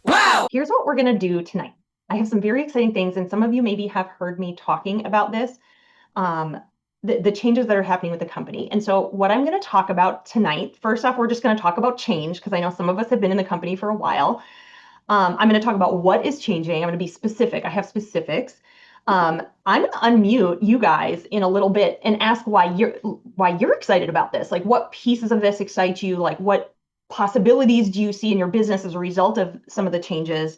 Wow! Here's what we're going to do tonight. I have some very exciting things, and some of you maybe have heard me talking about this, the changes that are happening with the company. And so what I'm going to talk about tonight, first off, we're just going to talk about change, because I know some of us have been in the company for a while. I'm going to talk about what is changing. I'm going to be specific. I have specifics. I'm going to unmute you guys in a little bit and ask why you're excited about this. Like, what pieces of this excite you? Like, what possibilities do you see in your business as a result of some of the changes?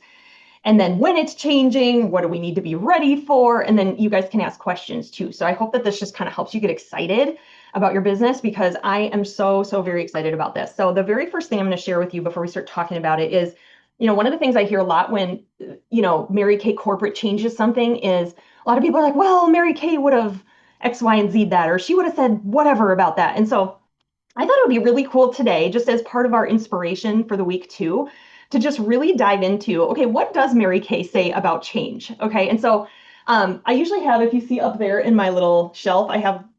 And then when it's changing, what do we need to be ready for? And then you guys can ask questions too. So I hope that this just kind of helps you get excited about your business, because I am so very excited about this. So the very first thing I'm going to share with you before we start talking about it is, one of the things I hear a lot when, Mary Kay corporate changes something is a lot of people are like, well, Mary Kay would have X, Y, and Z that, or she would have said whatever about that. And so I thought it would be really cool today, just as part of our inspiration for the week too, to just really dive into, okay, what does Mary Kay say about change? Okay, and so I usually have, if you see up there in my little shelf,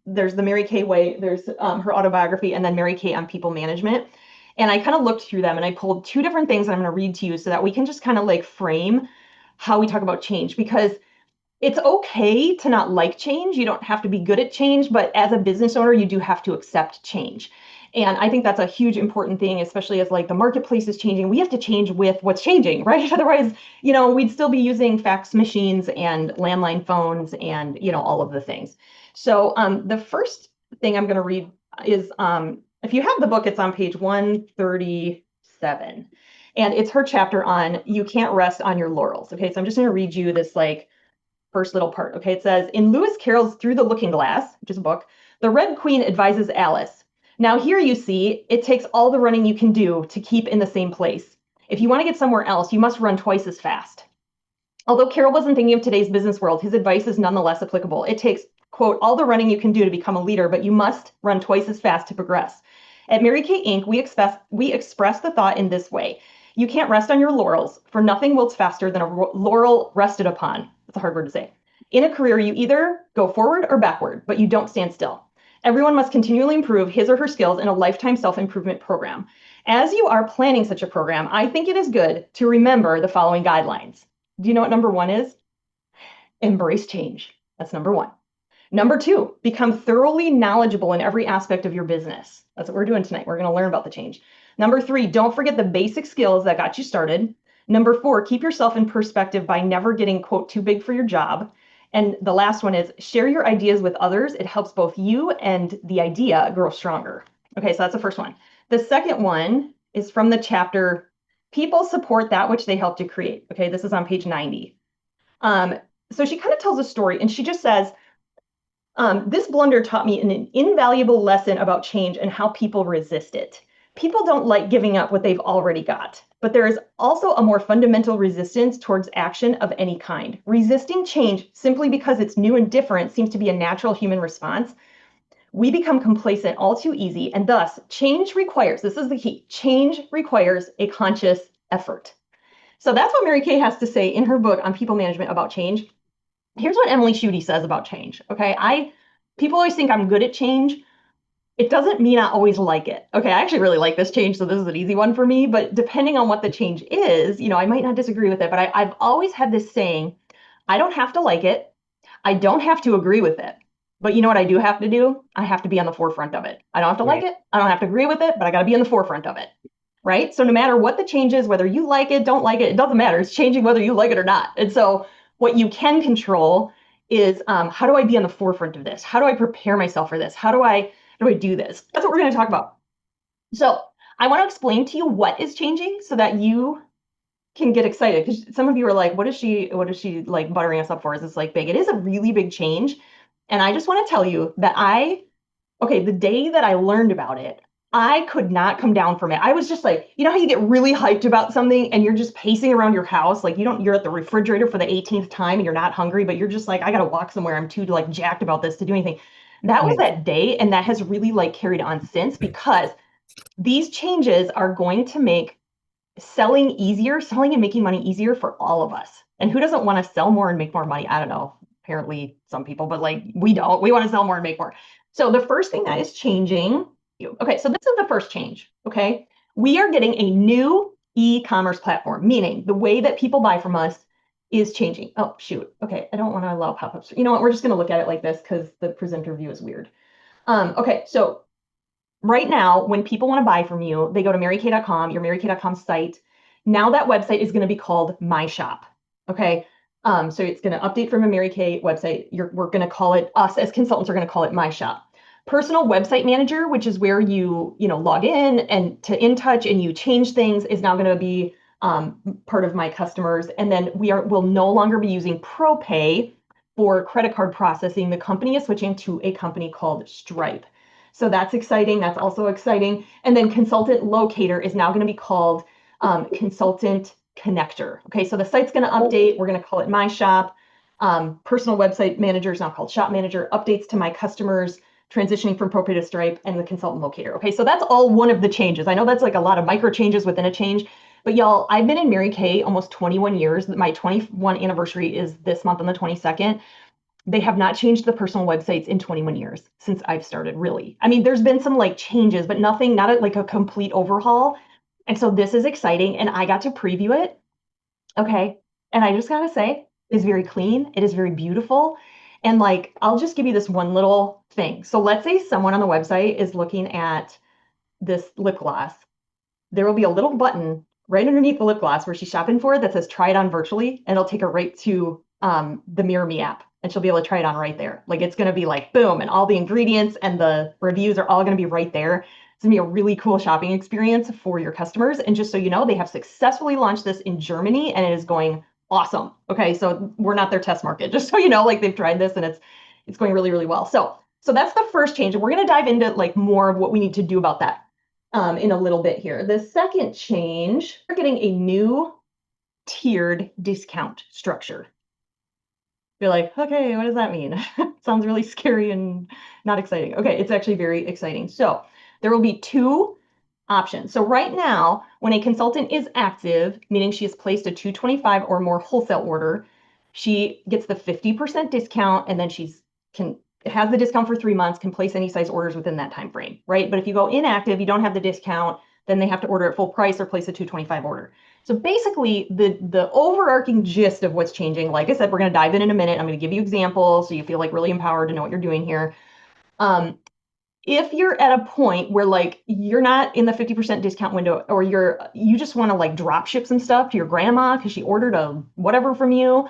there's the Mary Kay way, there's her autobiography, and then Mary Kay on people management. And I kind of looked through them and I pulled two different things that I'm going to read to you so that we can just kind of like frame how we talk about change, because it's okay to not like change. You don't have to be good at change, but as a business owner, you do have to accept change. And I think that's a huge important thing, especially as like the marketplace is changing. We have to change with what's changing, right? Otherwise, we'd still be using fax machines and landline phones and, all of the things. So the first thing I'm going to read is, if you have the book, it's on page 137. And it's her chapter on you can't rest on your laurels. Okay, so I'm just going to read you this like first little part. Okay, it says, in Lewis Carroll's Through the Looking Glass, which is a book, the Red Queen advises Alice, now here you see, it takes all the running you can do to keep in the same place. If you want to get somewhere else, you must run twice as fast. Although Carroll wasn't thinking of today's business world, his advice is nonetheless applicable. It takes, quote, all the running you can do to become a leader, but you must run twice as fast to progress. At Mary Kay Inc., we express the thought in this way. You can't rest on your laurels, for nothing wilts faster than a laurel rested upon. That's a hard word to say. In a career, you either go forward or backward, but you don't stand still. Everyone must continually improve his or her skills in a lifetime self-improvement program. As you are planning such a program, I think it is good to remember the following guidelines. Do you know what number one is? Embrace change. That's number one. Number two, become thoroughly knowledgeable in every aspect of your business. That's what we're doing tonight. We're going to learn about the change. Number three, don't forget the basic skills that got you started. Number four, keep yourself in perspective by never getting, quote, too big for your job. And the last one is share your ideas with others. It helps both you and the idea grow stronger. Okay, so that's the first one. The second one is from the chapter, People Support That Which They Help to Create. Okay, this is on page 90. So she kind of tells a story, and she just says, this blunder taught me an invaluable lesson about change and how people resist it. People don't like giving up what they've already got, but there is also a more fundamental resistance towards action of any kind. Resisting change simply because it's new and different seems to be a natural human response. We become complacent all too easy, and thus change requires, this is the key, change requires a conscious effort. So that's what Mary Kay has to say in her book on people management about change. Here's what Emily Schutte says about change. Okay, people always think I'm good at change. It doesn't mean I always like it. Okay, I actually really like this change, so this is an easy one for me. But depending on what the change is, I might not disagree with it. But I've always had this saying, I don't have to like it. I don't have to agree with it. But you know what I do have to do? I have to be on the forefront of it. I don't have to like it. I don't have to agree with it, but I got to be on the forefront of it. Right? So no matter what the change is, whether you like it, don't like it, it doesn't matter. It's changing whether you like it or not. And so what you can control is how do I be on the forefront of this? How do I prepare myself for this? How do I do this? That's what we're going to talk about. So I want to explain to you what is changing so that you can get excited, because some of you are like, what is she like buttering us up for? Is this like big? It is a really big change. And I just want to tell you that the day that I learned about it, I could not come down from it. I was just like, you know how you get really hyped about something and you're just pacing around your house, like you're at the refrigerator for the 18th time and you're not hungry, but you're just like, I got to walk somewhere. I'm too like jacked about this to do anything. That was that day, and that has really like carried on since, because these changes are going to make selling and making money easier for all of us. And who doesn't want to sell more and make more money? I don't know. Apparently some people, but like we don't. We want to sell more and make more. So the first thing that is changing, okay, so this is the first change, okay? We are getting a new e-commerce platform, meaning the way that people buy from us is changing. Oh, shoot. Okay, I don't want to allow pop-ups. You know what? We're just going to look at it like this because the presenter view is weird. Okay, so right now, when people want to buy from you, they go to marykay.com, your marykay.com site. Now that website is going to be called My Shop. Okay. So it's going to update from a Mary Kay website. We're going to call it, us as consultants are going to call it My Shop. Personal Website Manager, which is where you log in and to InTouch and you change things, is now going to be part of my customers. And then will no longer be using ProPay for credit card processing. The company is switching to a company called Stripe. So that's exciting. That's also exciting. And then Consultant Locator is now going to be called Consultant Connector. Okay, so the site's going to update. We're going to call it My Shop. Personal Website Manager is now called Shop Manager. Updates to my customers, transitioning from ProPay to Stripe, and the Consultant Locator. Okay, so that's all one of the changes. I know that's like a lot of micro changes within a change, but y'all, I've been in Mary Kay almost 21 years. My 21 anniversary is this month on the 22nd. They have not changed the personal websites in 21 years since I've started, really. I mean, there's been some like changes, but nothing, not like a complete overhaul. And so this is exciting. And I got to preview it. Okay. And I just gotta say, it's very clean. It is very beautiful. And like, I'll just give you this one little thing. So let's say someone on the website is looking at this lip gloss. There will be a little button right underneath the lip gloss where she's shopping for it that says try it on virtually, and it'll take her right to the Mirror Me app, and she'll be able to try it on right there. Like it's going to be like boom, and all the ingredients and the reviews are all going to be right there. It's going to be a really cool shopping experience for your customers. And just so you know, they have successfully launched this in Germany, and it is going awesome. Okay, so we're not their test market, just so you know, like they've tried this and it's going really, really well. So that's the first change, and we're going to dive into like more of what we need to do about that in a little bit here. The second change, we're getting a new tiered discount structure. You're like, okay, what does that mean? Sounds really scary and not exciting. Okay, it's actually very exciting. So there will be two options. So right now, when a consultant is active, meaning she has placed a 225 or more wholesale order, she gets the 50% discount, and then she's can has the discount for 3 months, can place any size orders within that time frame, right? But if you go inactive, you don't have the discount, then they have to order at full price or place a 225 order. So basically, the overarching gist of what's changing, like I said, we're going to dive in a minute. I'm going to give you examples so you feel like really empowered to know what you're doing here. If you're at a point where like you're not in the 50% discount window, or you just want to like drop ship some stuff to your grandma because she ordered a whatever from you,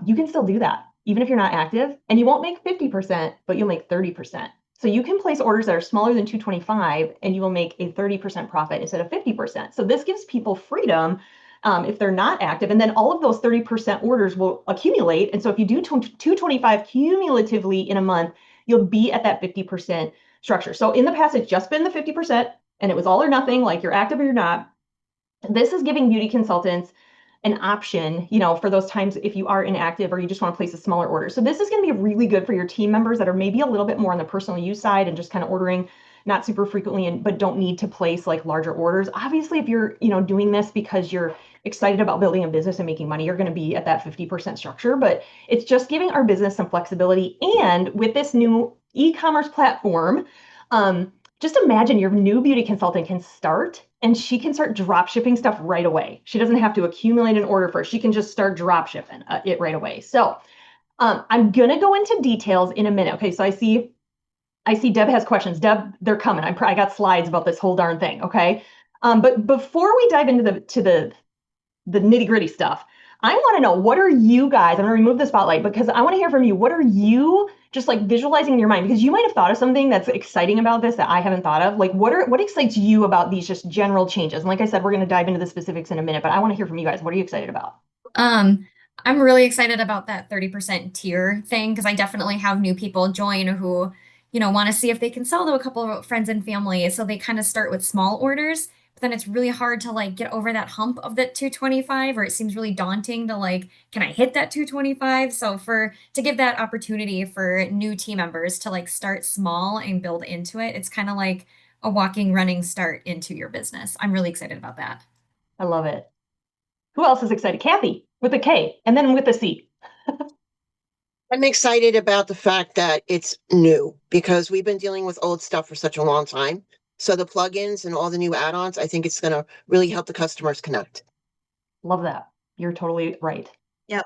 you can still do that even if you're not active, and you won't make 50%, but you'll make 30%. So you can place orders that are smaller than 225 and you will make a 30% profit instead of 50%. So this gives people freedom if they're not active, and then all of those 30% orders will accumulate. And so if you do 225 cumulatively in a month, you'll be at that 50% structure. So in the past, it's just been the 50%, and it was all or nothing, like you're active or you're not. This is giving beauty consultants an option, for those times if you are inactive or you just want to place a smaller order. So this is going to be really good for your team members that are maybe a little bit more on the personal use side and just kind of ordering not super frequently, but don't need to place like larger orders. Obviously, if you're, doing this because you're excited about building a business and making money, you're going to be at that 50% structure, but it's just giving our business some flexibility. And with this new e-commerce platform, just imagine your new beauty consultant can start, and she can start drop shipping stuff right away. She doesn't have to accumulate an order first. She can just start drop shipping it right away. So I'm going to go into details in a minute. Okay, so I see Deb has questions. Deb, they're coming. I got slides about this whole darn thing. Okay, but before we dive into the nitty gritty stuff, I want to know, what are you guys, I'm going to remove the spotlight because I want to hear from you. What are you just like visualizing in your mind? Because you might have thought of something that's exciting about this that I haven't thought of. Like what excites you about these just general changes? And like I said, we're going to dive into the specifics in a minute, but I want to hear from you guys. What are you excited about? Um, I'm really excited about that 30% tier thing because I definitely have new people join who, want to see if they can sell to a couple of friends and family. So they kind of start with small orders, but then it's really hard to like get over that hump of that 225, or it seems really daunting to like, can I hit that 225? So to give that opportunity for new team members to like start small and build into it, it's kind of like a walking, running start into your business. I'm really excited about that. I love it. Who else is excited? Kathy with a K and then with a C. I'm excited about the fact that it's new because we've been dealing with old stuff for such a long time. So the plugins and all the new add-ons, I think it's going to really help the customers connect. Love that. You're totally right. Yep.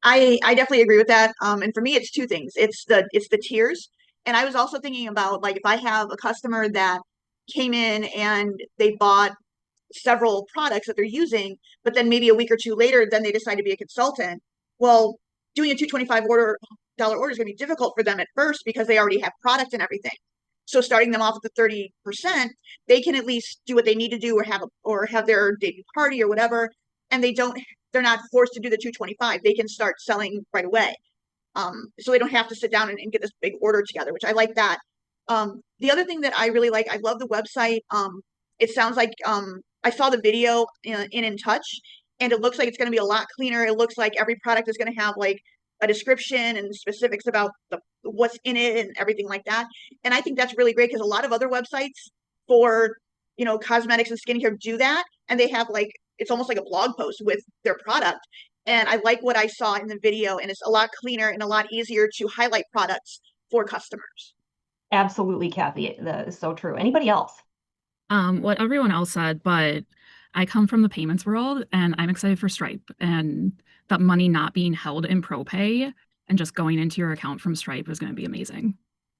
I definitely agree with that. And for me, it's two things. It's the tiers. And I was also thinking about like if I have a customer that came in and they bought several products that they're using, but then maybe a week or two later, then they decide to be a consultant. Well, doing a 225 order is going to be difficult for them at first because they already have product and everything. So starting them off at the 30%, they can at least do what they need to do or have their debut party or whatever, and they're not forced to do the 225. They can start selling right away. So they don't have to sit down and get this big order together, which I like that. The other thing that I really like, I love the website. It sounds like I saw the video in Touch, and it looks like it's going to be a lot cleaner. It looks like every product is going to have like a description and specifics about what's in it and everything like that. And I think that's really great because a lot of other websites for cosmetics and skincare do that, and they have like it's almost like a blog post with their product. And I like what I saw in the video, and it's a lot cleaner and a lot easier to highlight products for customers. Absolutely, Kathy. That is so true. Anybody else? What everyone else said, but I come from the payments world and I'm excited for Stripe and that money not being held in ProPay and just going into your account from Stripe is going to be amazing.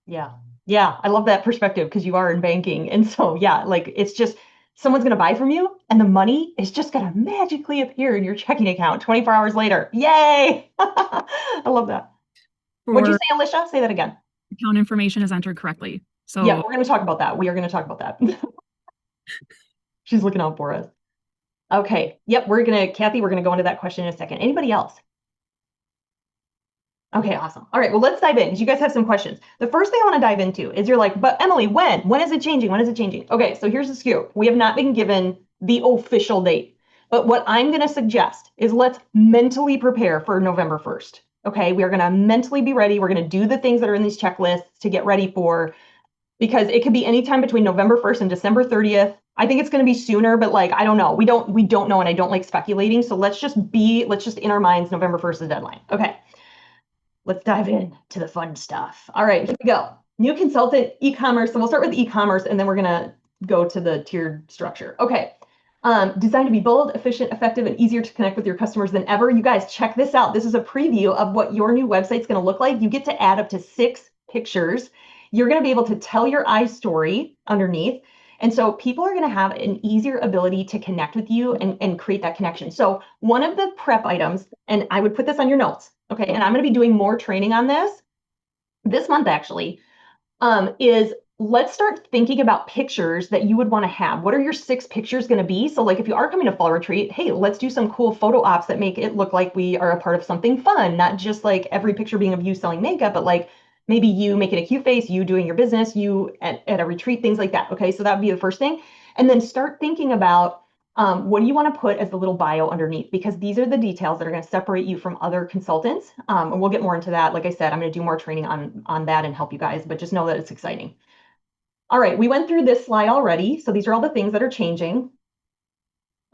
Yeah. Yeah. I love that perspective because you are in banking. And so, yeah, like it's just someone's going to buy from you and the money is just going to magically appear in your checking account 24 hours later. Yay. I love that. What'd you For say, Alicia? Say that again. account information is entered correctly. So Yeah, we're going to talk about that. We are going to talk about that. She's looking out for us. Okay. Yep. Kathy, we're going to go into that question in a second. Anybody else? Okay, awesome. All right, well, let's dive in because you guys have some questions. The first thing I want to dive into is you're like, but Emily, when? When is it changing? When is it changing? Okay, so here's the scoop. We have not been given the official date, but what I'm going to suggest is let's mentally prepare for November 1st. Okay, we are going to mentally be ready. We're going to do the things that are in these checklists to get ready for, because it could be anytime between November 1st and December 30th. I think it's going to be sooner, but like, I don't know. We don't know, and I don't like speculating. So let's just in our minds, November 1st is the deadline. Okay. Let's dive in to the fun stuff. All right, here we go. New consultant, e-commerce. So we'll start with e-commerce, and then we're going to go to the tiered structure. Okay. Designed to be bold, efficient, effective, and easier to connect with your customers than ever. You guys, check this out. This is a preview of what your new website's going to look like. You get to add up to 6 pictures. You're going to be able to tell your story underneath. And so people are going to have an easier ability to connect with you and create that connection. So one of the prep items, and I would put this on your notes, okay, and I'm going to be doing more training on this month actually, is let's start thinking about pictures that you would want to have. What are your 6 pictures going to be? So like if you are coming to fall retreat, hey, let's do some cool photo ops that make it look like we are a part of something fun, not just like every picture being of you selling makeup, but like maybe you making a cute face, you doing your business, you at a retreat, things like that. Okay, so that would be the first thing. And then start thinking about what do you want to put as the little bio underneath? Because these are the details that are going to separate you from other consultants. And we'll get more into that. Like I said, I'm going to do more training on that and help you guys, but just know that it's exciting. All right, we went through this slide already. So these are all the things that are changing.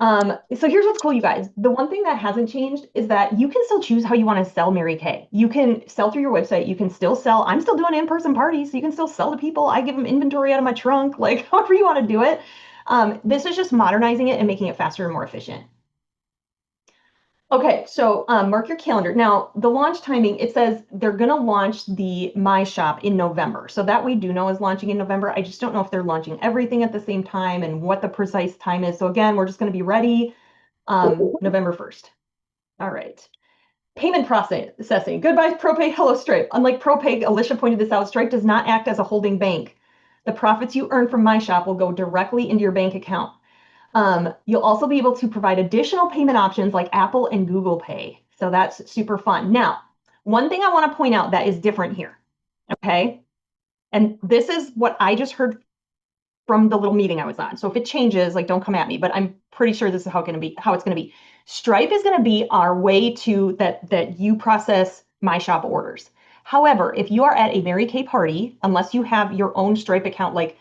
So here's what's cool, you guys. The one thing that hasn't changed is that you can still choose how you want to sell Mary Kay. You can sell through your website. You can still sell. I'm still doing in-person parties, so you can still sell to people. I give them inventory out of my trunk, like however you want to do it. This is just modernizing it and making it faster and more efficient. Okay, so mark your calendar. Now, the launch timing, it says they're going to launch the My Shop in November. So that we do know is launching in November. I just don't know if they're launching everything at the same time and what the precise time is. So again, we're just going to be ready November 1st. All right. Payment processing. Goodbye, ProPay. Hello, Stripe. Unlike ProPay, Alicia pointed this out, Stripe does not act as a holding bank. The profits you earn from My Shop will go directly into your bank account. You'll also be able to provide additional payment options like Apple and Google Pay. So that's super fun. Now, one thing I want to point out that is different here, okay? And this is what I just heard from the little meeting I was on. So if it changes, like don't come at me, but I'm pretty sure this is how it's going to be. Stripe is going to be our way to that you process My Shop orders. However, if you are at a Mary Kay party, unless you have your own Stripe account, like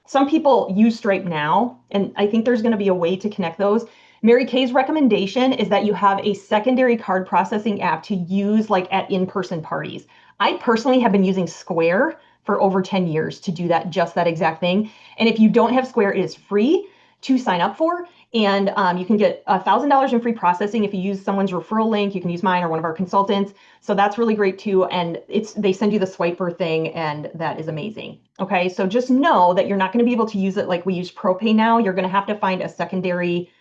some people use Stripe now, and I think there's going to be a way to connect those. Mary Kay's recommendation is that you have a secondary card processing app to use like at in-person parties. I personally have been using Square for over 10 years to do that, just that exact thing. And if you don't have Square, it is free to sign up for. And you can get $1,000 in free processing if you use someone's referral link. You can use mine or one of our consultants. So that's really great too. And they send you the swiper thing, and that is amazing. Okay, so just know that you're not going to be able to use it like we use ProPay now. You're going to have to find a secondary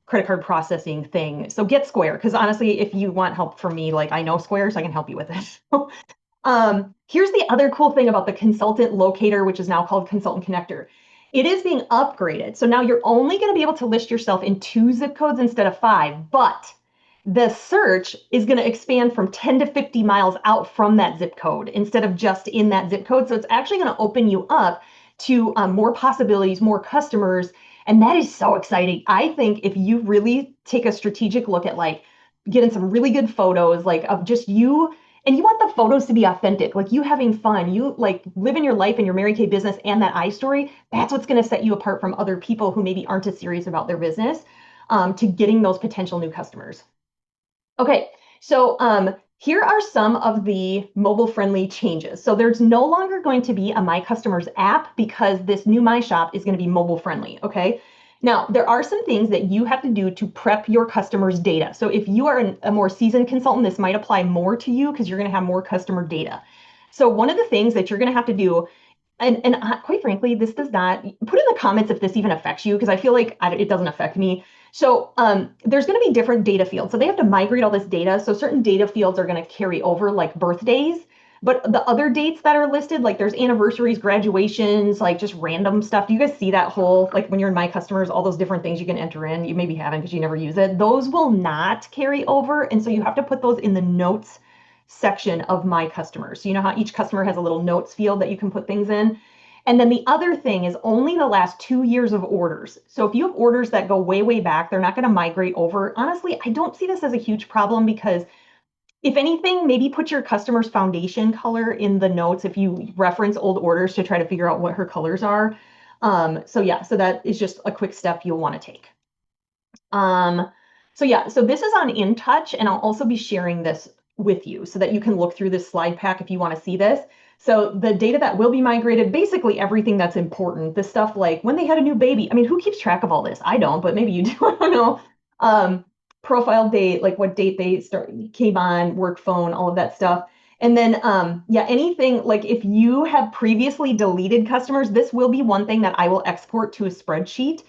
credit card processing thing. So get Square, because honestly, if you want help from me, like I know Square, so I can help you with it. Here's the other cool thing about the consultant locator, which is now called Consultant Connector. It is being upgraded. So now you're only going to be able to list yourself in 2 zip codes instead of 5, but the search is going to expand from 10 to 50 miles out from that zip code instead of just in that zip code. So it's actually going to open you up to more possibilities, more customers. And that is so exciting. I think if you really take a strategic look at like getting some really good photos, like of just you, and you want the photos to be authentic, like you having fun, you like living your life in your Mary Kay business and that iStory, that's what's going to set you apart from other people who maybe aren't as serious about their business, to getting those potential new customers. Okay, so here are some of the mobile-friendly changes. So there's no longer going to be a My Customers app because this new My Shop is going to be mobile-friendly, okay? Now, there are some things that you have to do to prep your customers' data. So if you are a more seasoned consultant, this might apply more to you because you're going to have more customer data. So one of the things that you're going to have to do, and quite frankly, this does not, put in the comments if this even affects you, because I feel like it doesn't affect me. So there's going to be different data fields. So they have to migrate all this data. So certain data fields are going to carry over, like birthdays. But the other dates that are listed, like there's anniversaries, graduations, like just random stuff. Do you guys see that whole, like when you're in My Customers, all those different things you can enter in? You maybe haven't because you never use it. Those will not carry over. And so you have to put those in the notes section of My Customers. So you know how each customer has a little notes field that you can put things in? And then the other thing is only the last 2 years of orders. So if you have orders that go way, way back, they're not going to migrate over. Honestly, I don't see this as a huge problem because if anything, maybe put your customer's foundation color in the notes if you reference old orders to try to figure out what her colors are. So yeah, so that is just a quick step you'll want to take. So this is on InTouch, and I'll also be sharing this with you so that you can look through this slide pack if you want to see this. So the data that will be migrated, basically everything that's important, the stuff like when they had a new baby. I mean, who keeps track of all this? I don't, but maybe you do. I don't know. Profile date, like what date they came on, work phone, all of that stuff. And then, yeah, anything like if you have previously deleted customers, this will be one thing that I will export to a spreadsheet.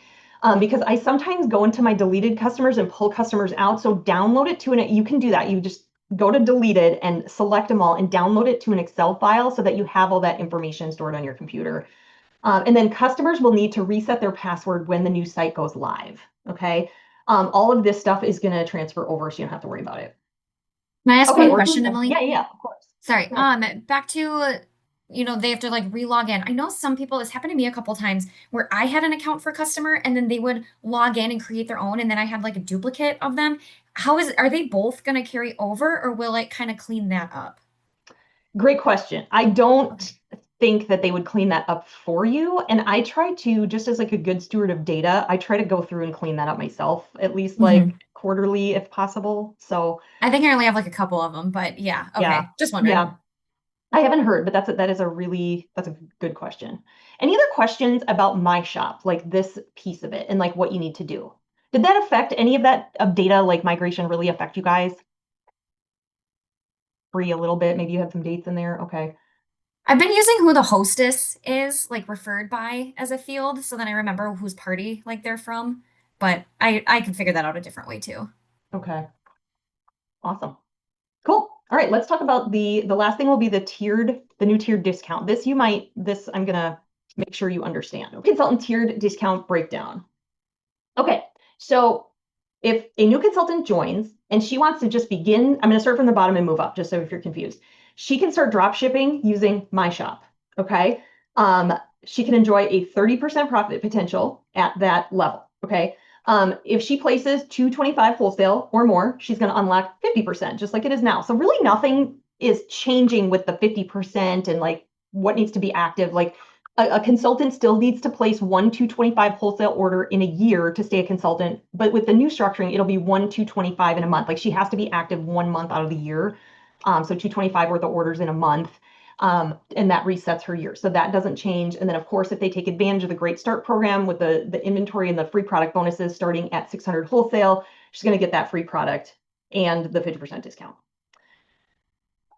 Because I sometimes go into my deleted customers and pull customers out. So download it to you can do that. You just go to deleted and select them all and download it to an Excel file so that you have all that information stored on your computer. And then customers will need to reset their password when the new site goes live. Okay. All of this stuff is going to transfer over, so you don't have to worry about it. Can I ask Okay, one question, Emily? Yeah, of course. Sorry. Yeah. Back to, they have to like re-log in. I know some people, it's happened to me a couple times where I had an account for a customer and then they would log in and create their own, and then I had like a duplicate of them. Are they both going to carry over, or will it kind of clean that up? Great question. I don't think that they would clean that up for you. And I try to, just as like a good steward of data, I try to go through and clean that up myself, at least like quarterly if possible. So I think I only have like a couple of them, but yeah. Okay. yeah, Just wondering. yeah. I haven't heard, but that's a good question. Any other questions about My Shop, like this piece of it and like what you need to do? Did that affect any of that of data, like migration really affect you guys? Free a little bit, maybe you had some dates in there. Okay. I've been using who the hostess is, like referred by as a field, so then I remember whose party like they're from. But I can figure that out a different way too. Okay. Awesome. Cool. All right, let's talk about the last thing will be the new tiered discount. I'm gonna make sure you understand. Consultant tiered discount breakdown. Okay, so if a new consultant joins and she wants to just begin, I'm gonna start from the bottom and move up, just so if you're confused. She can start drop shipping using My Shop. Okay. She can enjoy a 30% profit potential at that level. Okay. If she places 225 wholesale or more, she's going to unlock 50%, just like it is now. So really nothing is changing with the 50% and like what needs to be active. Like A consultant still needs to place 1 225 wholesale order in a year to stay a consultant, but with the new structuring, it'll be 1 225 in a month. Like she has to be active 1 month out of the year. So 225 worth of orders in a month. And that resets her year. So that doesn't change. And then of course, if they take advantage of the Great Start program with the inventory and the free product bonuses starting at 600 wholesale, she's going to get that free product and the 50% discount.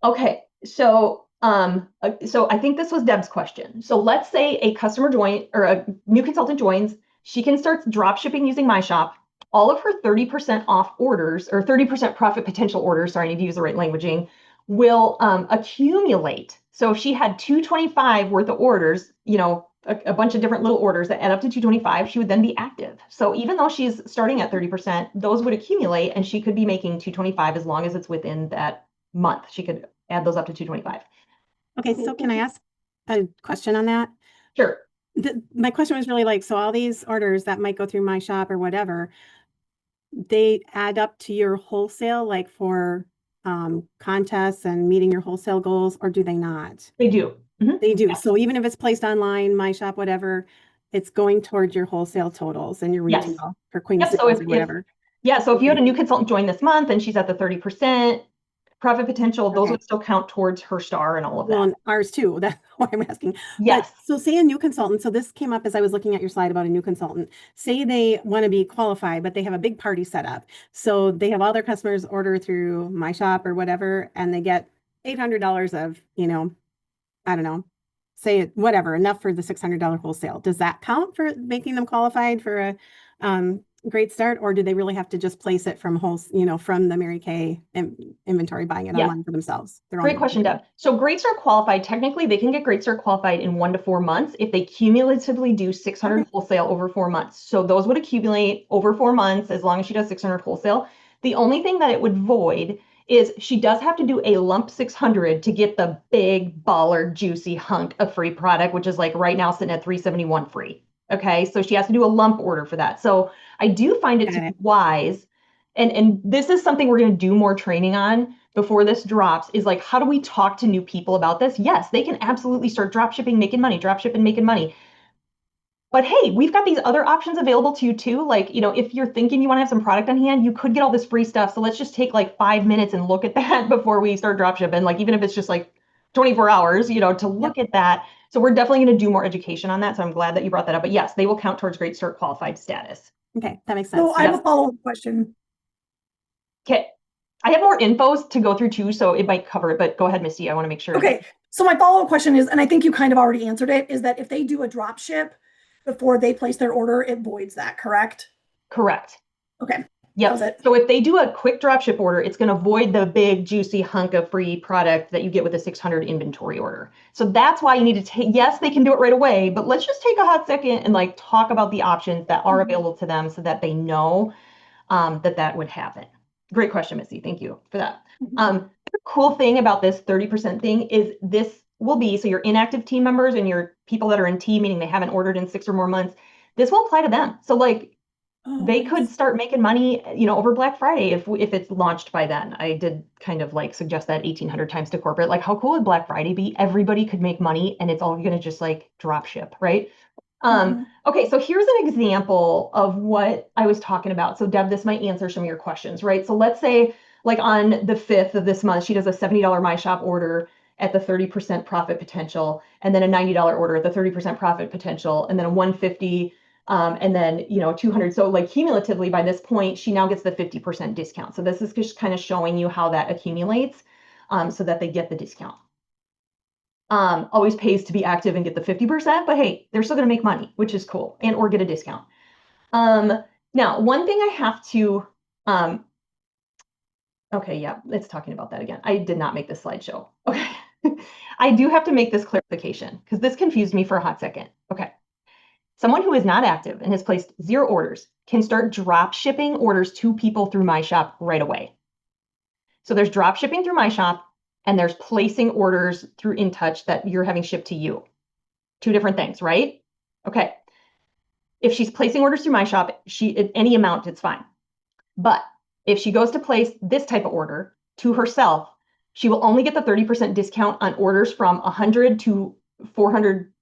Okay, so I think this was Deb's question. So let's say a customer join or a new consultant joins, she can start drop shipping using my shop. All of her 30% off orders or 30% profit potential orders, sorry, I need to use the right languaging, will accumulate. So if she had 225 worth of orders, you know, a bunch of different little orders that add up to 225, she would then be active. So even though she's starting at 30%, those would accumulate and she could be making 225 as long as it's within that month. She could add those up to 225. Okay, so can I ask a question on that? Sure. My question was really like, so all these orders that might go through my shop or whatever, they add up to your wholesale, like for contests and meeting your wholesale goals, or do they not? They do. Mhm. They do. Yes. So even if it's placed online, my shop, whatever, it's going towards your wholesale totals and your Yes. retail for Queen Yep. of So Sales or whatever. so if you had a Okay. new consultant join this month and she's at the 30% profit potential, those Okay. would still count towards her star and all of Well, that. and ours too. That's why I'm asking. Yes. But so say a new consultant. So this came up as I was looking at your slide about a new consultant. Say they want to be qualified, but they have a big party set up. So they have all their customers order through my shop or whatever, and they get $800 of, you know, I don't know, say it, whatever, enough for the $600 wholesale. Does that count for making them qualified for a great start, or do they really have to just place it from from the Mary Kay inventory, buying it Yeah. online for themselves? Great question, Deb. So Great Start qualified, technically they can get Great Start qualified in 1 to 4 months if they cumulatively do 600 Okay. wholesale over 4 months. So those would accumulate over 4 months as long as she does 600 wholesale. The only thing that it would void is she does have to do a lump 600 to get the big baller juicy hunk of free product, which is like right now sitting at 371 free. Okay, so she has to do a lump order for that. So I do find it to be wise, and this is something we're going to do more training on before this drops, is like, how do we talk to new people about this? Yes, they can absolutely start drop shipping, making money, drop shipping, making money. But hey, we've got these other options available to you too. Like, you know, if you're thinking you want to have some product on hand, you could get all this free stuff. So let's just take like 5 minutes and look at that before we start drop shipping. Like, even if it's just like 24 hours, you know, to look at that. So we're definitely going to do more education on that. So I'm glad that you brought that up. But yes, they will count towards Great Start qualified status. Okay, that makes sense. So I have a follow-up question. Okay. I have more infos to go through too, so it might cover it, but go ahead, Misty. I want to make sure. Okay, so my follow-up question is, and I think you kind of already answered it, is that if they do a drop ship before they place their order, it voids that, correct? Correct. Okay. Yep. So if they do a quick drop ship order, it's going to void the big juicy hunk of free product that you get with a 600 inventory order. So that's why you need to take, yes, they can do it right away, but let's just take a hot second and like talk about the options that are available to them so that they know that would happen. Great question, Missy. Thank you for that. The cool thing about this 30% thing is this will be, so your inactive team members and your people that are in T, meaning they haven't ordered in 6 or more months, this will apply to them. So like they could start making money, you know, over Black Friday if it's launched by then. I did kind of like suggest that 1,800 times to corporate. Like, how cool would Black Friday be? Everybody could make money and it's all going to just like drop ship, right? Okay, so here's an example of what I was talking about. So Deb, this might answer some of your questions, right? So let's say like on the 5th of this month, she does a $70 My Shop order at the 30% profit potential, and then a $90 order at the 30% profit potential, and then a 150, and then, you know, 200. So like cumulatively by this point, she now gets the 50% discount. So this is just kind of showing you how that accumulates so that they get the discount. Always pays to be active and get the 50%, but hey, they're still going to make money, which is cool, and or get a discount. Now, one thing I have to, okay, yeah, it's talking about that again. I did not make this slideshow. Okay, I do have to make this clarification because this confused me for a hot second. Okay, someone who is not active and has placed 0 orders can start drop shipping orders to people through my shop right away. So there's drop shipping through my shop, and there's placing orders through InTouch that you're having shipped to you. 2 different things, right? Okay. If she's placing orders through my shop, any amount, it's fine. But if she goes to place this type of order to herself, she will only get the 30% discount on orders from 100 to 400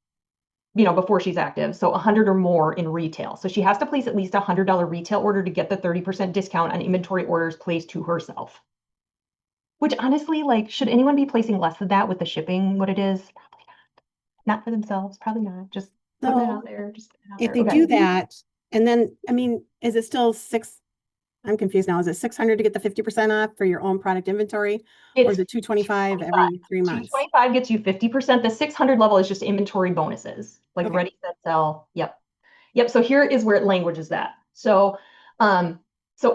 before she's active. So 100 or more in retail. So she has to place at least a $100 retail order to get the 30% discount on inventory orders placed to herself. Which honestly, like, should anyone be placing less than that with the shipping, what it is? Probably not. Not for themselves, probably not. Just putting it out there. Just putting it out If there. they do that, and then, I mean, is it still I'm confused now. Is it 600 to get the 50% off for your own product inventory? Or is it 225 every 3 months? 225 gets you 50%. The 600 level is just inventory bonuses, like Okay. ready, set, sell. Yep. So here is where it languages that. So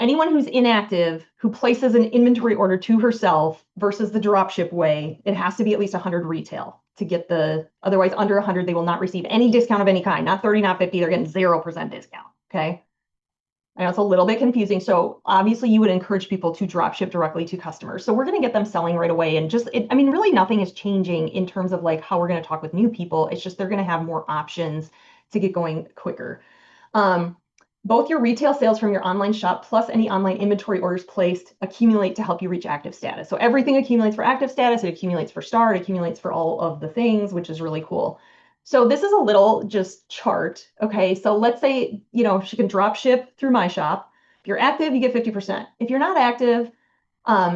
anyone who's inactive, who places an inventory order to herself versus the dropship way, it has to be at least 100 retail to get otherwise under 100, they will not receive any discount of any kind, not 30, not 50, they're getting 0% discount, okay? I know it's a little bit confusing. So obviously you would encourage people to drop ship directly to customers. So we're going to get them selling right away. And really nothing is changing in terms of like how we're going to talk with new people. It's just they're going to have more options to get going quicker. Both your retail sales from your online shop plus any online inventory orders placed accumulate to help you reach active status. So everything accumulates for active status. It accumulates for star. It accumulates for all of the things, which is really cool. So this is a little just chart. Okay, so let's say, she can drop ship through my shop. If you're active, you get 50%. If you're not active,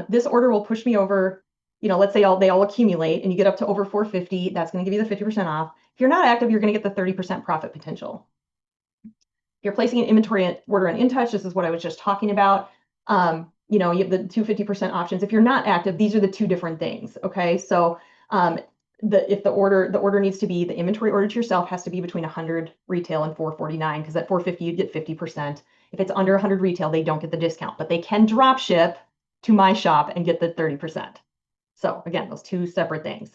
this order will push me over, let's say they all accumulate and you get up to over 450. That's going to give you the 50% off. If you're not active, you're going to get the 30% profit potential. If you're placing an inventory order on InTouch, this is what I was just talking about. You have the 250% options. If you're not active, these are the two different things. Okay, so if the order needs to be, the inventory order to yourself has to be between 100 retail and 449, because at 450 you get 50%. If it's under 100 retail, they don't get the discount, but they can drop ship to my shop and get the 30%. So again, those two separate things.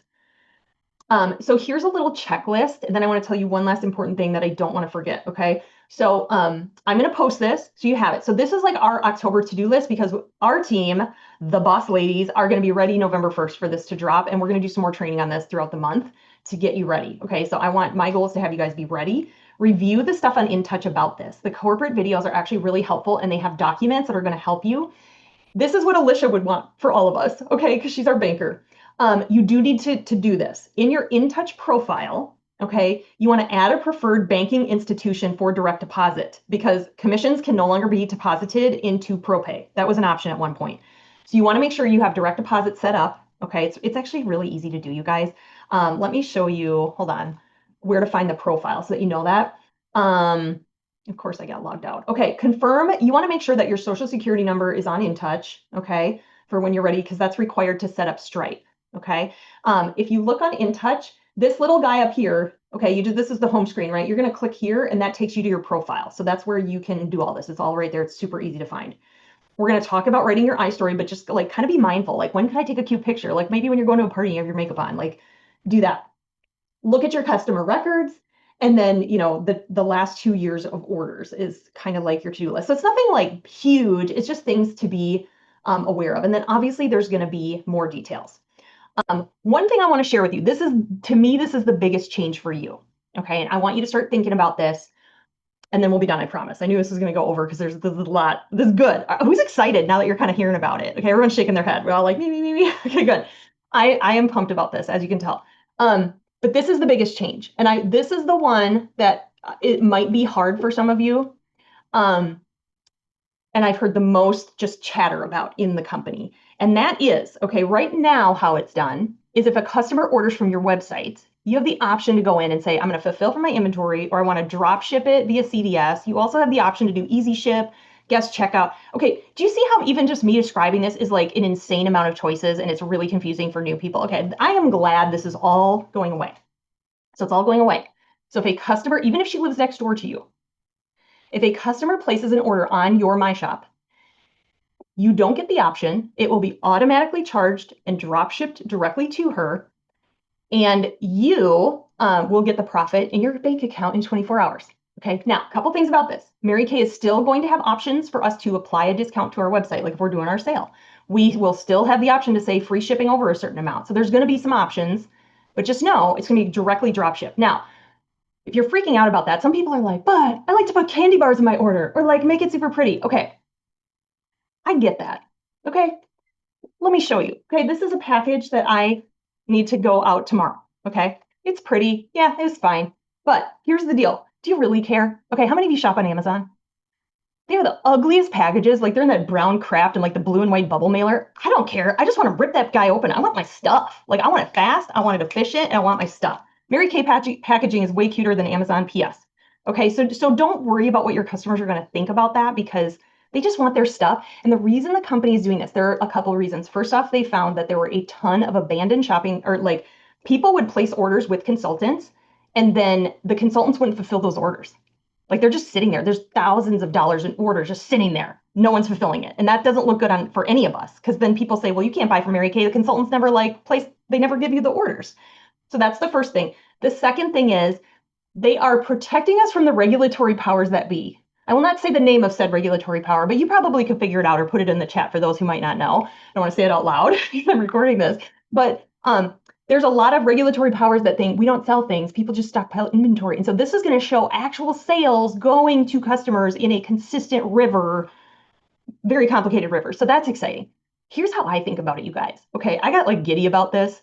So here's a little checklist, and then I want to tell you one last important thing that I don't want to forget. Okay, so I'm going to post this so you have it. So this is like our October to-do list, because our team, the boss ladies, are going to be ready November 1st for this to drop, and we're going to do some more training on this throughout the month to get you ready. Okay, so my goal is to have you guys be ready. Review the stuff on InTouch about this. The corporate videos are actually really helpful, and they have documents that are going to help you. This is what Alicia would want for all of us, okay, because she's our banker. You do need to do this. In your InTouch profile, okay, you want to add a preferred banking institution for direct deposit, because commissions can no longer be deposited into ProPay. That was an option at one point. So you want to make sure you have direct deposit set up. Okay, it's actually really easy to do, you guys. Let me show you, hold on, where to find the profile so that you know that. Of course, I got logged out. Okay, confirm. You want to make sure that your social security number is on InTouch, okay, for when you're ready, because that's required to set up Stripe. Okay, if you look on InTouch, this little guy up here, okay, this is the home screen, right? You're going to click here and that takes you to your profile. So that's where you can do all this. It's all right there. It's super easy to find. We're going to talk about writing your iStory, but just like kind of be mindful. Like, when can I take a cute picture? Like maybe when you're going to a party, you have your makeup on, like do that. Look at your customer records. And then, the last 2 years of orders is kind of like your to-do list. So it's nothing like huge. It's just things to be aware of. And then obviously there's going to be more details. One thing I want to share with you, to me, this is the biggest change for you. Okay. And I want you to start thinking about this, and then we'll be done. I promise. I knew this was going to go over because there's a lot. This is good. Who's excited now that you're kind of hearing about it? Okay. Everyone's shaking their head. We're all like, me. Okay, good. I am pumped about this, as you can tell. But this is the biggest change. And this is the one that it might be hard for some of you. And I've heard the most just chatter about in the company. And that is, okay, right now how it's done is if a customer orders from your website, you have the option to go in and say, I'm going to fulfill from my inventory, or I want to drop ship it via CDS. You also have the option to do easy ship, guest checkout. Okay, do you see how even just me describing this is like an insane amount of choices, and it's really confusing for new people? Okay, I am glad this is all going away. So it's all going away. So if a customer, even if she lives next door to you, if a customer places an order on your My Shop, you don't get the option. It will be automatically charged and drop shipped directly to her, and you will get the profit in your bank account in 24 hours. Okay, now a couple things about this. Mary Kay is still going to have options for us to apply a discount to our website. Like if we're doing our sale, we will still have the option to say free shipping over a certain amount. So there's going to be some options, but just know it's going to be directly drop shipped. Now, if you're freaking out about that, some people are like, but I like to put candy bars in my order, or like make it super pretty. Okay, I get that. Okay, let me show you. Okay, this is a package that I need to go out tomorrow. Okay, it's pretty. Yeah, it's fine. But here's the deal. Do you really care? Okay, how many of you shop on Amazon? They have the ugliest packages. Like they're in that brown craft and like the blue and white bubble mailer. I don't care. I just want to rip that guy open. I want my stuff. Like I want it fast. I want it efficient. And I want my stuff. Mary Kay packaging is way cuter than Amazon PS. Okay, so don't worry about what your customers are going to think about that because they just want their stuff. And the reason the company is doing this, there are a couple of reasons. First off, they found that there were a ton of abandoned shopping or like people would place orders with consultants and then the consultants wouldn't fulfill those orders. Like they're just sitting there. There's thousands of dollars in orders just sitting there. No one's fulfilling it. And that doesn't look good for any of us because then people say, well, you can't buy from Mary Kay. The consultants never they never give you the orders. So that's the first thing. The second thing is they are protecting us from the regulatory powers that be. I will not say the name of said regulatory power, but you probably could figure it out or put it in the chat for those who might not know. I don't want to say it out loud because I'm recording this. But there's a lot of regulatory powers that think we don't sell things, people just stockpile inventory. And so this is going to show actual sales going to customers in a consistent river, very complicated river. So that's exciting. Here's how I think about it, you guys. Okay, I got like giddy about this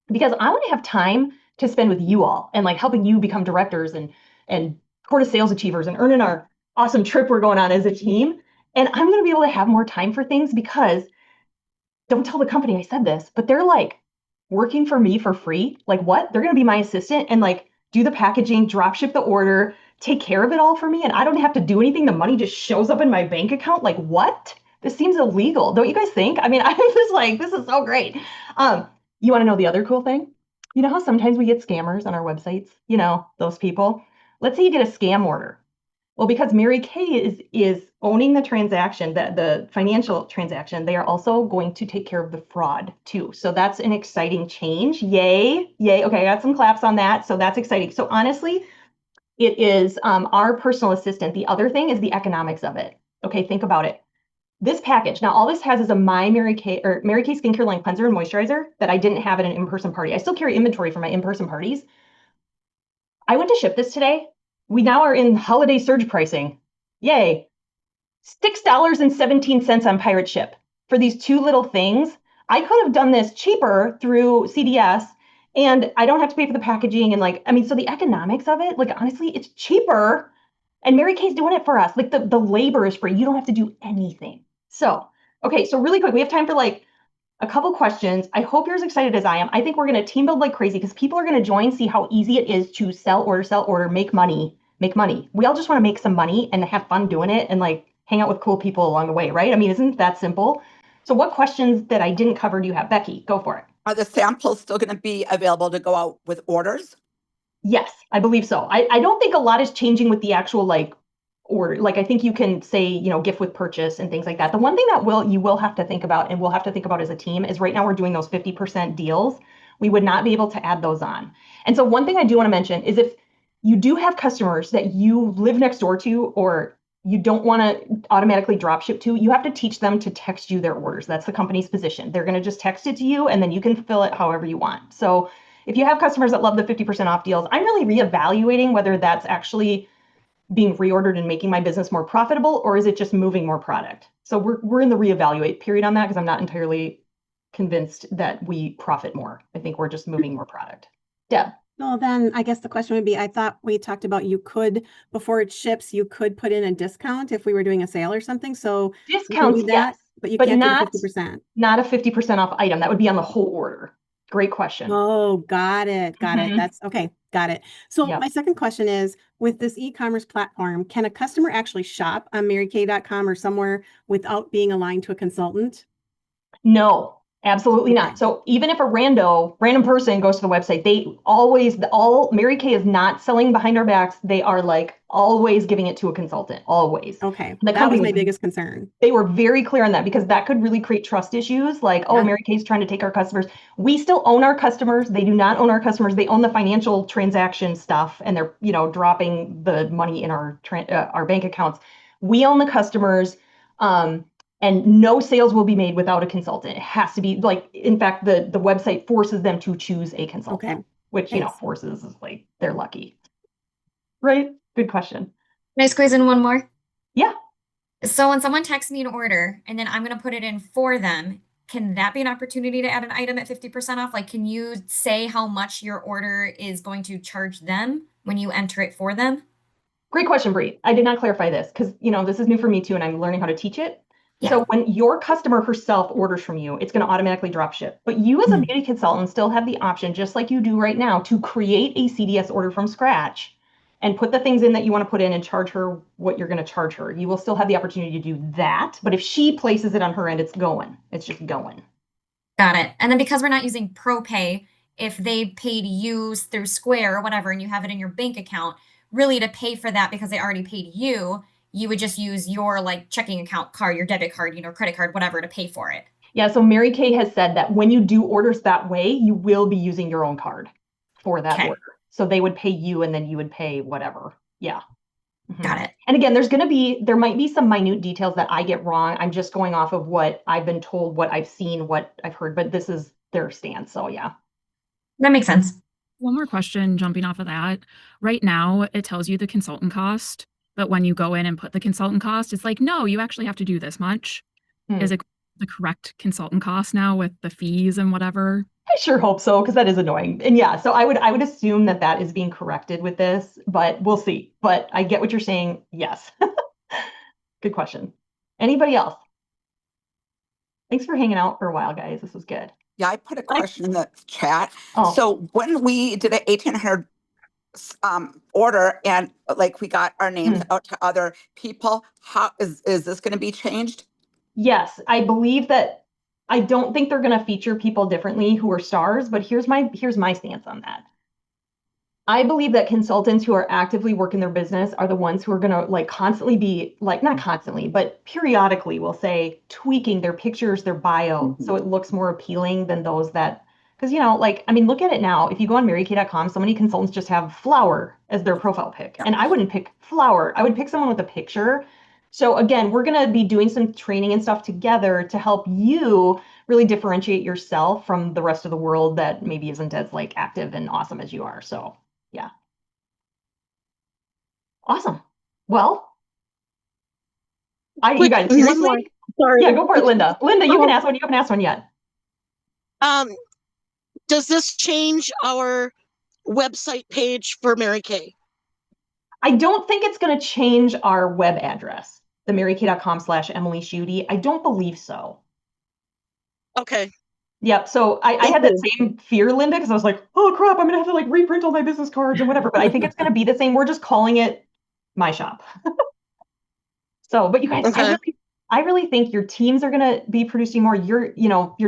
because I want to have time to spend with you all and like helping you become directors and quarter sales achievers and earning our awesome trip we're going on as a team. And I'm going to be able to have more time for things because don't tell the company I said this, but they're like working for me for free. Like what? They're going to be my assistant and like do the packaging, drop ship the order, take care of it all for me. And I don't have to do anything. The money just shows up in my bank account. Like what? This seems illegal. Don't you guys think? I mean, I'm just like, this is so great. You want to know the other cool thing? You know how sometimes we get scammers on our websites? You know, those people. Let's say you get a scam order. Well, because Mary Kay is owning the transaction, the financial transaction, they are also going to take care of the fraud too. So that's an exciting change. Yay, yay. Okay, I got some claps on that. So that's exciting. So honestly, it is our personal assistant. The other thing is the economics of it. Okay, think about it. This package, now all this has is a Mary Kay skincare line cleanser and moisturizer that I didn't have at an in-person party. I still carry inventory for my in-person parties. I went to ship this today. We now are in holiday surge pricing. Yay. $6.17 on Pirate Ship for these two little things. I could have done this cheaper through CDS and I don't have to pay for the packaging and like, I mean, so the economics of it, like honestly, it's cheaper and Mary Kay's doing it for us. Like the labor is free. You don't have to do anything. So, okay, so really quick, we have time for like a couple questions. I hope you're as excited as I am. I think we're going to team build like crazy because people are going to join, see how easy it is to sell order, make money. We all just want to make some money and have fun doing it and like hang out with cool people along the way, right? I mean, isn't that simple? So what questions that I didn't cover do you have? Becky, go for it. Are the samples still going to be available to go out with orders? Yes, I believe so. I don't think a lot is changing with the actual like order. Like I think you can say, you know, gift with purchase and things like that. The one thing that you will have to think about and we'll have to think about as a team is right now we're doing those 50% deals. We would not be able to add those on. And so one thing I do want to mention is if you do have customers that you live next door to or you don't want to automatically drop ship to, you have to teach them to text you their orders. That's the company's position. They're going to just text it to you and then you can fill it however you want. So if you have customers that love the 50% off deals, I'm really reevaluating whether that's actually being reordered and making my business more profitable, or is it just moving more product? So we're in the reevaluate period on that because I'm not entirely convinced that we profit more. I think we're just moving more product. Deb. Well, then I guess the question would be, I thought we talked about you could, before it ships, you could put in a discount if we were doing a sale or something. So discounts, yes, but you can't not, do 50%. Not a 50% off item. That would be on the whole order. Great question. Oh, got it. That's okay. Got it. So my second question is, with this e-commerce platform, can a customer actually shop on marykay.com or somewhere without being aligned to a consultant? No, absolutely not. So even if a random person goes to the website, Mary Kay is not selling behind our backs. They are like always giving it to a consultant, always. Okay. That was my biggest concern. They were very clear on that because that could really create trust issues like, oh, Mary Kay's trying to take our customers. We still own our customers. They do not own our customers. They own the financial transaction stuff and they're, dropping the money in our bank accounts. We own the customers. And no sales will be made without a consultant. It has to be like, in fact, the website forces them to choose a consultant, which, forces is like, they're lucky. Right? Good question. Can I squeeze in one more? Yeah. So when someone texts me an order and then I'm going to put it in for them, can that be an opportunity to add an item at 50% off? Like, can you say how much your order is going to charge them? when you enter it for them? Great question, Bree. I did not clarify this because, this is new for me too, and I'm learning how to teach it. Yeah. So when your customer herself orders from you, it's going to automatically drop ship. But you as a Mhm. beauty consultant still have the option, just like you do right now, to create a CDS order from scratch and put the things in that you want to put in and charge her what you're going to charge her. You will still have the opportunity to do that. But if she places it on her end, it's going. It's just going. Got it. And then because we're not using ProPay, if they paid you through Square or whatever, and you have it in your bank account, really to pay for that because they already paid you, you would just use your like checking account card, your debit card, credit card, whatever to pay for it. Yeah, so Mary Kay has said that when you do orders that way, you will be using your own card for that Okay. order. So they would pay you and then you would pay whatever. Yeah. Got it. And again, there might be some minute details that I get wrong. I'm just going off of what I've been told, what I've seen, what I've heard, but this is their stance. So yeah. That makes sense. One more question jumping off of that. Right now, it tells you the consultant cost, but when you go in and put the consultant cost, it's like, no, you actually have to do this much. Is it the correct consultant cost now with the fees and whatever? I sure hope so, because that is annoying. And yeah, so I would assume that is being corrected with this, but we'll see. But I get what you're saying. Yes. Good question. Anybody else? Thanks for hanging out for a while, guys. This was good. Yeah, I put a question in the chat. Oh. So when we did an 1,800 order and like we got our names out to other people, how is this going to be changed? Yes, I believe that. I don't think they're going to feature people differently who are stars, but here's my stance on that. I believe that consultants who are actively working their business are the ones who are going to like constantly be like, not constantly, but periodically will say tweaking their pictures, their bio, so it looks more appealing than those that, because look at it now. If you go on marykay.com, so many consultants just have flower as their profile pic. And I wouldn't pick flower. I would pick someone with a picture. So again, we're going to be doing some training and stuff together to help you really differentiate yourself from the rest of the world that maybe isn't as like active and awesome as you are. So yeah. Awesome. Well, you guys, One seriously? more. Sorry. Yeah, go for it, Linda. Linda, you can ask one. You haven't asked one yet. Does this change our website page for Mary Kay? I don't think it's going to change our web address, the marykay.com/Emily Schutte. I don't believe so. Okay. Yep. So I had that same fear, Linda, because I was like, oh crap, I'm gonna have to like reprint all my business cards and whatever. But I think it's gonna be the same. We're just calling it my shop. So, but you guys, Okay. I really think your teams are gonna be producing more. Your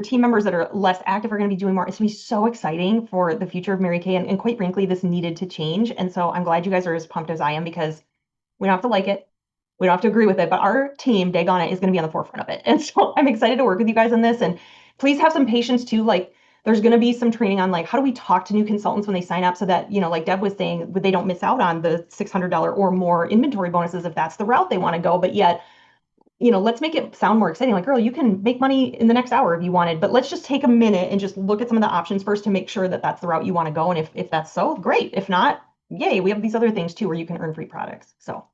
team members that are less active are gonna be doing more. It's gonna be so exciting for the future of Mary Kay. And quite frankly, this needed to change. And so I'm glad you guys are as pumped as I am because we don't have to like it. We don't have to agree with it, but our team, Daggone It, is going to be on the forefront of it. And so I'm excited to work with you guys on this. And please have some patience too. Like there's going to be some training on like, how do we talk to new consultants when they sign up so that, like Deb was saying, they don't miss out on the $600 or more inventory bonuses if that's the route they want to go. But yet, let's make it sound more exciting. Like, girl, you can make money in the next hour if you wanted, but let's just take a minute and just look at some of the options first to make sure that that's the route you want to go. And if that's so, great. If not, yay, we have these other things too where you can earn free products. So